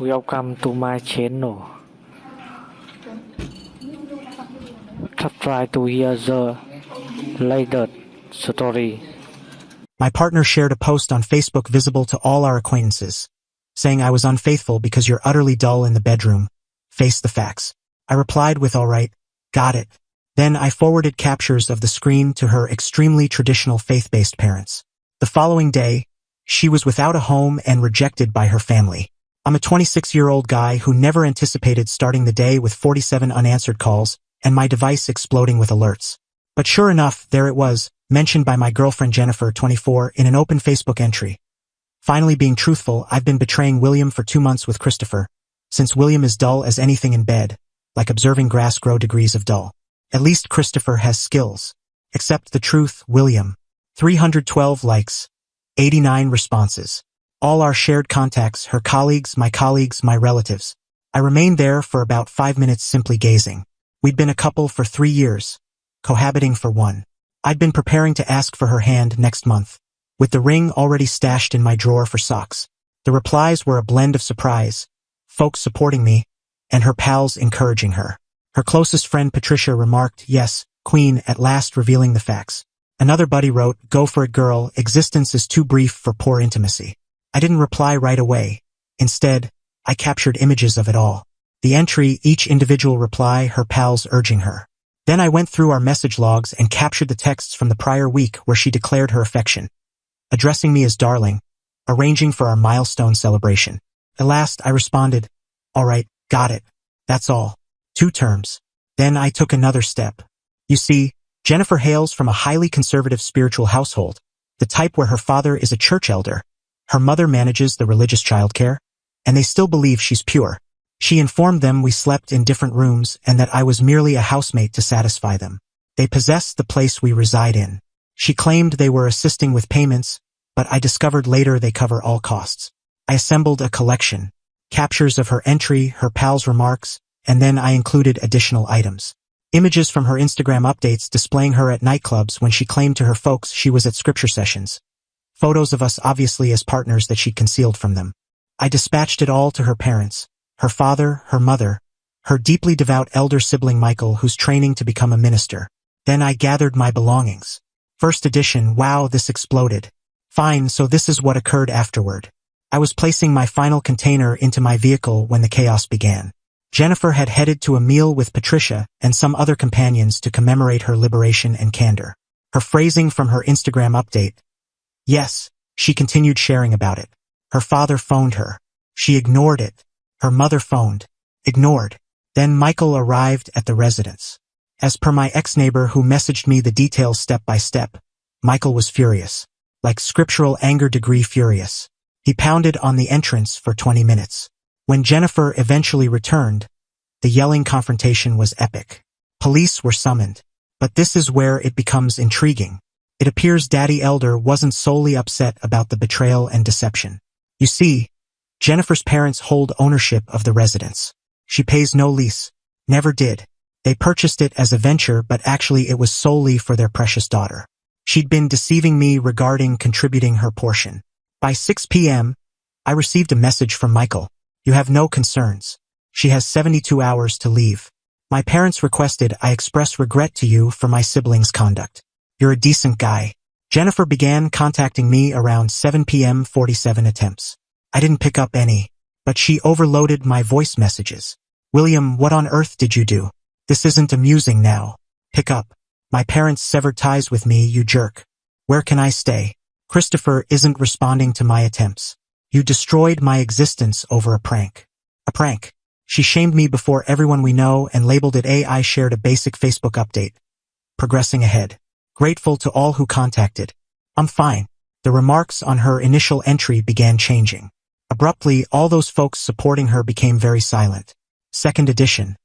Welcome to my channel. Try to hear the latest story. My partner shared a post on Facebook visible to all our acquaintances, saying I was unfaithful because you're utterly dull in the bedroom. Face the facts. I replied with alright, got it. Then I forwarded captures of the screen to her extremely traditional faith-based parents. The following day, she was without a home and rejected by her family. I'm a 26-year-old guy who never anticipated starting the day with 47 unanswered calls and my device exploding with alerts. But sure enough, there it was, mentioned by my girlfriend Jennifer, 24, in an open Facebook entry. Finally being truthful, I've been betraying William for 2 months with Christopher, since William is dull as anything in bed, like observing grass grow degrees of dull. At least Christopher has skills. Accept the truth, William. 312 likes. 89 responses. All our shared contacts, her colleagues, my relatives. I remained there for about 5 minutes simply gazing. We'd been a couple for 3 years, cohabiting for 1. I'd been preparing to ask for her hand next month, with the ring already stashed in my drawer for socks. The replies were a blend of surprise, folks supporting me, and her pals encouraging her. Her closest friend Patricia remarked, "Yes, Queen," at last revealing the facts. Another buddy wrote, "Go for it, girl, existence is too brief for poor intimacy." I didn't reply right away. Instead, I captured images of it all. The entry, each individual reply, her pals urging her. Then I went through our message logs and captured the texts from the prior week where she declared her affection, addressing me as darling, arranging for our milestone celebration. At last, I responded, "All right, got it. That's all. 2 terms." Then I took another step. You see, Jennifer hails from a highly conservative spiritual household, the type where her father is a church elder, her mother manages the religious childcare, and they still believe she's pure. She informed them we slept in different rooms and that I was merely a housemate to satisfy them. They possessed the place we reside in. She claimed they were assisting with payments, but I discovered later they cover all costs. I assembled a collection, captures of her entry, her pals' remarks, and then I included additional items. Images from her Instagram updates displaying her at nightclubs when she claimed to her folks she was at scripture sessions. Photos of us obviously as partners that she'd concealed from them. I dispatched it all to her parents, her father, her mother, her deeply devout elder sibling Michael, who's training to become a minister. Then I gathered my belongings. First edition, wow, this exploded. Fine, so this is what occurred afterward. I was placing my final container into my vehicle when the chaos began. Jennifer had headed to a meal with Patricia and some other companions to commemorate her liberation and candor. Her phrasing from her Instagram update. Yes, she continued sharing about it. Her father phoned her. She ignored it. Her mother phoned. Ignored. Then Michael arrived at the residence. As per my ex-neighbor who messaged me the details step by step, Michael was furious. Like scriptural anger degree furious. He pounded on the entrance for 20 minutes. When Jennifer eventually returned, the yelling confrontation was epic. Police were summoned. But this is where it becomes intriguing. It appears Daddy Elder wasn't solely upset about the betrayal and deception. You see, Jennifer's parents hold ownership of the residence. She pays no lease. Never did. They purchased it as a venture, but actually it was solely for their precious daughter. She'd been deceiving me regarding contributing her portion. By 6 p.m., I received a message from Michael. You have no concerns. She has 72 hours to leave. My parents requested I express regret to you for my siblings' conduct. You're a decent guy. Jennifer began contacting me around 7 p.m. 47 attempts. I didn't pick up any, but she overloaded my voice messages. William, what on earth did you do? This isn't amusing now. Pick up. My parents severed ties with me, you jerk. Where can I stay? Christopher isn't responding to my attempts. You destroyed my existence over a prank. A prank. She shamed me before everyone we know and labeled it I shared a basic Facebook update. Progressing ahead. Grateful to all who contacted. I'm fine. The remarks on her initial entry began changing. Abruptly, all those folks supporting her became very silent. Second edition.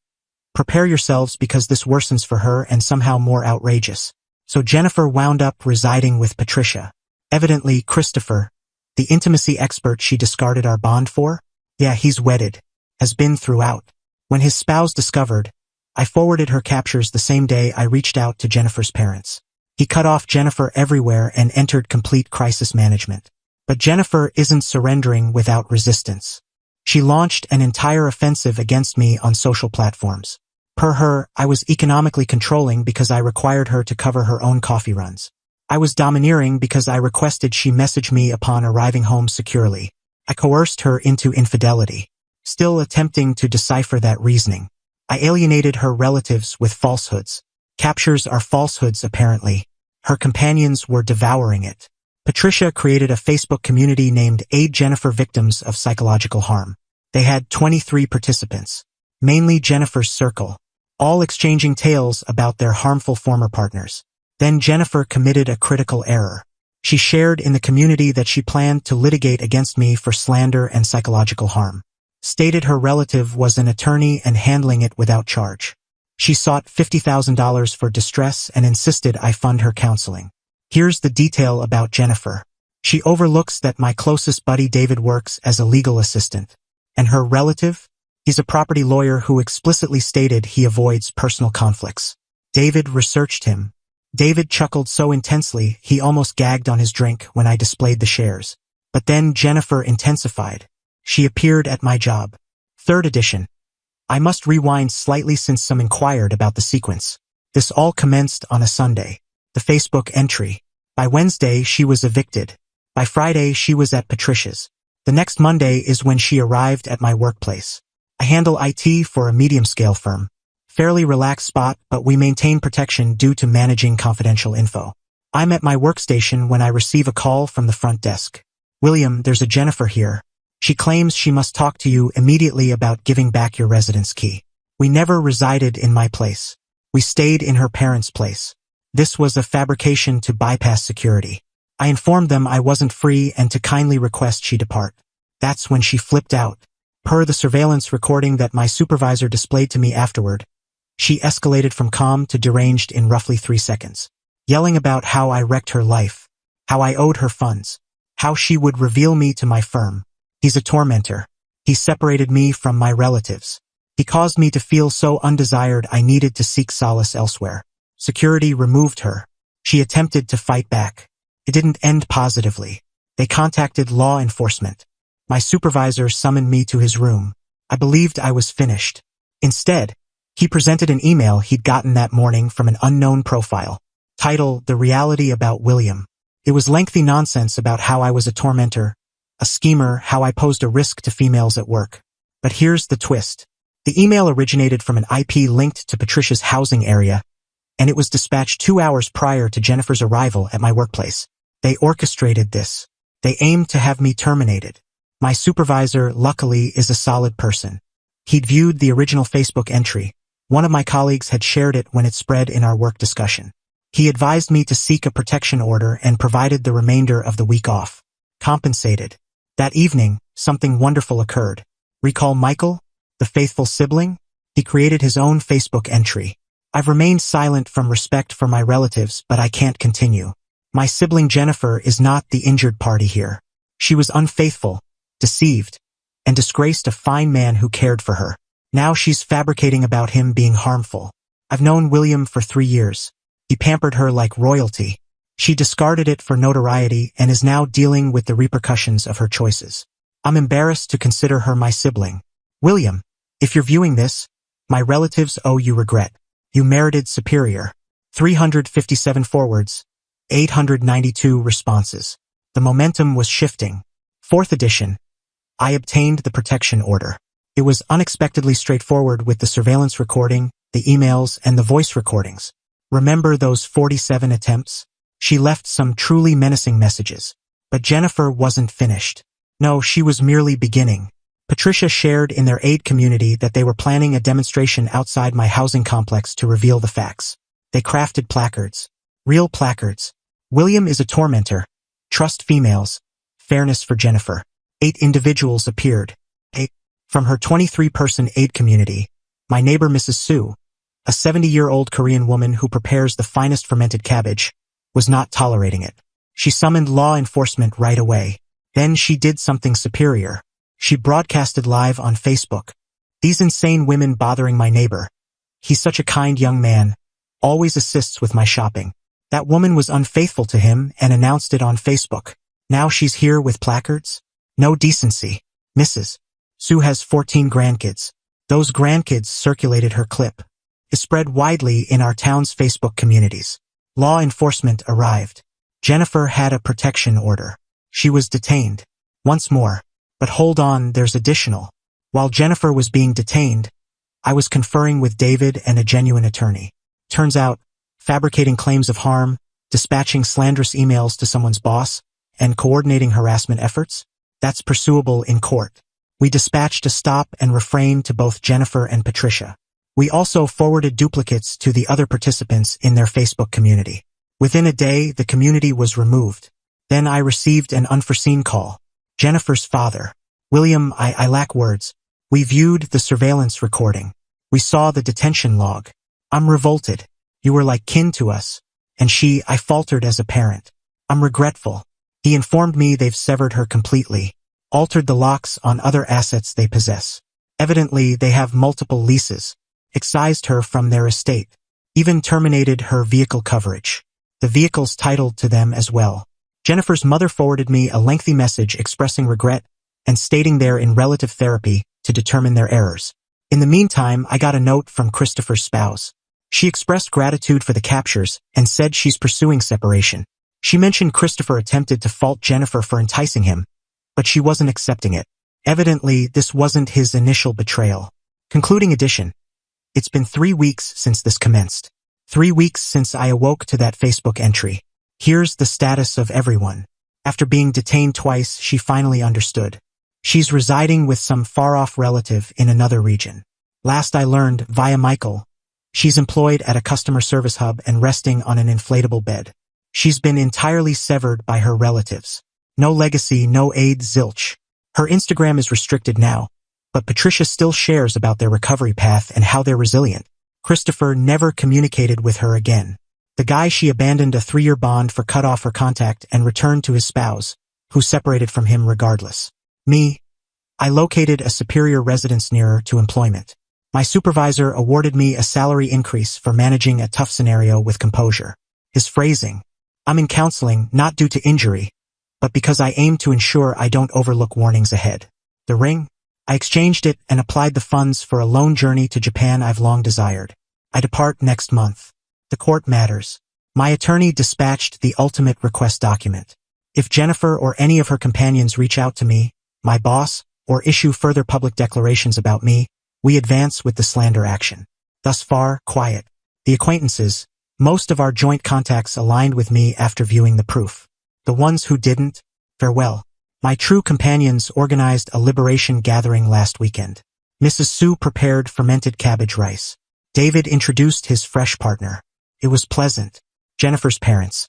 Prepare yourselves because this worsens for her and somehow more outrageous. So Jennifer wound up residing with Patricia. Evidently, Christopher, the intimacy expert she discarded our bond for? Yeah, he's wedded. Has been throughout. When his spouse discovered, I forwarded her captures the same day I reached out to Jennifer's parents. He cut off Jennifer everywhere and entered complete crisis management. But Jennifer isn't surrendering without resistance. She launched an entire offensive against me on social platforms. Per her, I was economically controlling because I required her to cover her own coffee runs. I was domineering because I requested she message me upon arriving home securely. I coerced her into infidelity. Still attempting to decipher that reasoning, I alienated her relatives with falsehoods. Captures are falsehoods, apparently. Her companions were devouring it. Patricia created a Facebook community named Aid Jennifer Victims of Psychological Harm. They had 23 participants, mainly Jennifer's circle, all exchanging tales about their harmful former partners. Then Jennifer committed a critical error. She shared in the community that she planned to litigate against me for slander and psychological harm. Stated her relative was an attorney and handling it without charge. She sought $50,000 for distress and insisted I fund her counseling. Here's the detail about Jennifer. She overlooks that my closest buddy David works as a legal assistant. And her relative? He's a property lawyer who explicitly stated he avoids personal conflicts. David researched him. David chuckled so intensely he almost gagged on his drink when I displayed the shares. But then Jennifer intensified. She appeared at my job. 3rd edition. I must rewind slightly since some inquired about the sequence. This all commenced on a Sunday. The Facebook entry. By Wednesday, she was evicted. By Friday, she was at Patricia's. The next Monday is when she arrived at my workplace. I handle IT for a medium-scale firm. Fairly relaxed spot, but we maintain protection due to managing confidential info. I'm at my workstation when I receive a call from the front desk. William, there's a Jennifer here. She claims she must talk to you immediately about giving back your residence key. We never resided in my place. We stayed in her parents' place. This was a fabrication to bypass security. I informed them I wasn't free and to kindly request she depart. That's when she flipped out. Per the surveillance recording that my supervisor displayed to me afterward, she escalated from calm to deranged in roughly 3 seconds, yelling about how I wrecked her life, how I owed her funds, how she would reveal me to my firm. He's a tormentor. He separated me from my relatives. He caused me to feel so undesired I needed to seek solace elsewhere. Security removed her. She attempted to fight back. It didn't end positively. They contacted law enforcement. My supervisor summoned me to his room. I believed I was finished. Instead, he presented an email he'd gotten that morning from an unknown profile. Title, The Reality About William. It was lengthy nonsense about how I was a tormentor, a schemer, how I posed a risk to females at work. But here's the twist. The email originated from an IP linked to Patricia's housing area, and it was dispatched 2 hours prior to Jennifer's arrival at my workplace. They orchestrated this. They aimed to have me terminated. My supervisor, luckily, is a solid person. He'd viewed the original Facebook entry. One of my colleagues had shared it when it spread in our work discussion. He advised me to seek a protection order and provided the remainder of the week off. Compensated. That evening, something wonderful occurred. Recall Michael, the faithful sibling? He created his own Facebook entry. I've remained silent from respect for my relatives, but I can't continue. My sibling Jennifer is not the injured party here. She was unfaithful, deceived, and disgraced a fine man who cared for her. Now she's fabricating about him being harmful. I've known William for 3 years. He pampered her like royalty. She discarded it for notoriety and is now dealing with the repercussions of her choices. I'm embarrassed to consider her my sibling. William, if you're viewing this, my relatives owe you regret. You merited superior. 357 forwards, 892 responses. The momentum was shifting. 4th edition. I obtained the protection order. It was unexpectedly straightforward with the surveillance recording, the emails, and the voice recordings. Remember those 47 attempts? She left some truly menacing messages. But Jennifer wasn't finished. No, she was merely beginning. Patricia shared in their aid community that they were planning a demonstration outside my housing complex to reveal the facts. They crafted placards. Real placards. William is a tormentor. Trust females. Fairness for Jennifer. 8 individuals appeared. From her 23-person aid community, my neighbor Mrs. Sue, a 70-year-old Korean woman who prepares the finest fermented cabbage, was not tolerating it. She summoned law enforcement right away. Then she did something superior. She broadcasted live on Facebook. These insane women bothering my neighbor. He's such a kind young man, always assists with my shopping. That woman was unfaithful to him and announced it on Facebook. Now she's here with placards? No decency. Mrs. Sue has 14 grandkids. Those grandkids circulated her clip. It spread widely in our town's Facebook communities. Law enforcement arrived. Jennifer had a protection order. She was detained. Once more. But hold on, there's additional. While Jennifer was being detained, I was conferring with David and a genuine attorney. Turns out, fabricating claims of harm, dispatching slanderous emails to someone's boss, and coordinating harassment efforts, that's pursuable in court. We dispatched a stop and refrain to both Jennifer and Patricia. We also forwarded duplicates to the other participants in their Facebook community. Within a day, the community was removed. Then I received an unforeseen call. Jennifer's father. William, I lack words. We viewed the surveillance recording. We saw the detention log. I'm revolted. You were like kin to us. And I faltered as a parent. I'm regretful. He informed me they've severed her completely, altered the locks on other assets they possess. Evidently, they have multiple leases, excised her from their estate, even terminated her vehicle coverage. The vehicle's titled to them as well. Jennifer's mother forwarded me a lengthy message expressing regret and stating they're in relative therapy to determine their errors. In the meantime, I got a note from Christopher's spouse. She expressed gratitude for the captures and said she's pursuing separation. She mentioned Christopher attempted to fault Jennifer for enticing him, but she wasn't accepting it. Evidently, this wasn't his initial betrayal. Concluding addition. It's been 3 weeks since this commenced. 3 weeks since I awoke to that Facebook entry. Here's the status of everyone. After being detained twice, she finally understood. She's residing with some far-off relative in another region. Last I learned, via Michael, she's employed at a customer service hub and resting on an inflatable bed. She's been entirely severed by her relatives. No legacy, no aid, zilch. Her Instagram is restricted now, but Patricia still shares about their recovery path and how they're resilient. Christopher never communicated with her again. The guy she abandoned a 3-year bond for cut off her contact and returned to his spouse, who separated from him regardless. Me, I located a superior residence nearer to employment. My supervisor awarded me a salary increase for managing a tough scenario with composure. His phrasing, I'm in counseling not due to injury, but because I aim to ensure I don't overlook warnings ahead. The ring? I exchanged it and applied the funds for a loan journey to Japan I've long desired. I depart next month. The court matters. My attorney dispatched the ultimate request document. If Jennifer or any of her companions reach out to me, my boss, or issue further public declarations about me, we advance with the slander action. Thus far, quiet. The acquaintances, most of our joint contacts aligned with me after viewing the proof. The ones who didn't, farewell. My true companions organized a liberation gathering last weekend. Mrs. Sue prepared fermented cabbage rice. David introduced his fresh partner. It was pleasant. Jennifer's parents.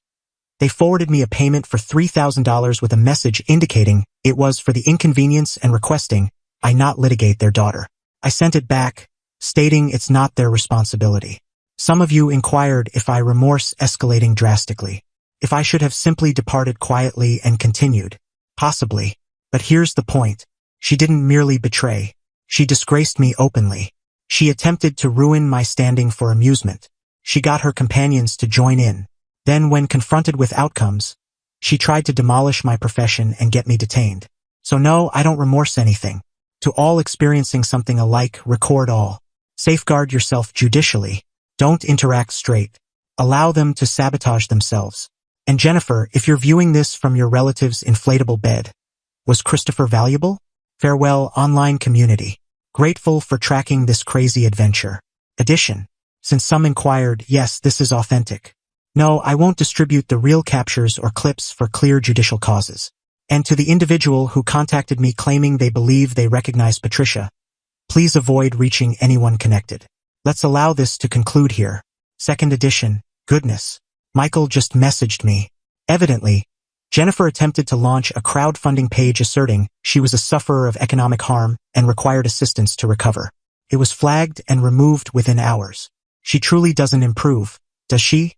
They forwarded me a payment for $3,000 with a message indicating it was for the inconvenience and requesting I not litigate their daughter. I sent it back, stating it's not their responsibility. Some of you inquired if I remorse escalating drastically. If I should have simply departed quietly and continued. Possibly. But here's the point. She didn't merely betray. She disgraced me openly. She attempted to ruin my standing for amusement. She got her companions to join in. Then when confronted with outcomes, she tried to demolish my profession and get me detained. So no, I don't remorse anything. To all experiencing something alike, record all. Safeguard yourself judicially. Don't interact straight. Allow them to sabotage themselves. And Jennifer, if you're viewing this from your relative's inflatable bed, was Christopher valuable? Farewell, online community. Grateful for tracking this crazy adventure. Addition. Since some inquired, yes, this is authentic. No, I won't distribute the real captures or clips for clear judicial causes. And to the individual who contacted me claiming they believe they recognize Patricia, please avoid reaching anyone connected. Let's allow this to conclude here. Second edition. Goodness. Michael just messaged me. Evidently, Jennifer attempted to launch a crowdfunding page asserting she was a sufferer of economic harm and required assistance to recover. It was flagged and removed within hours. She truly doesn't improve, does she?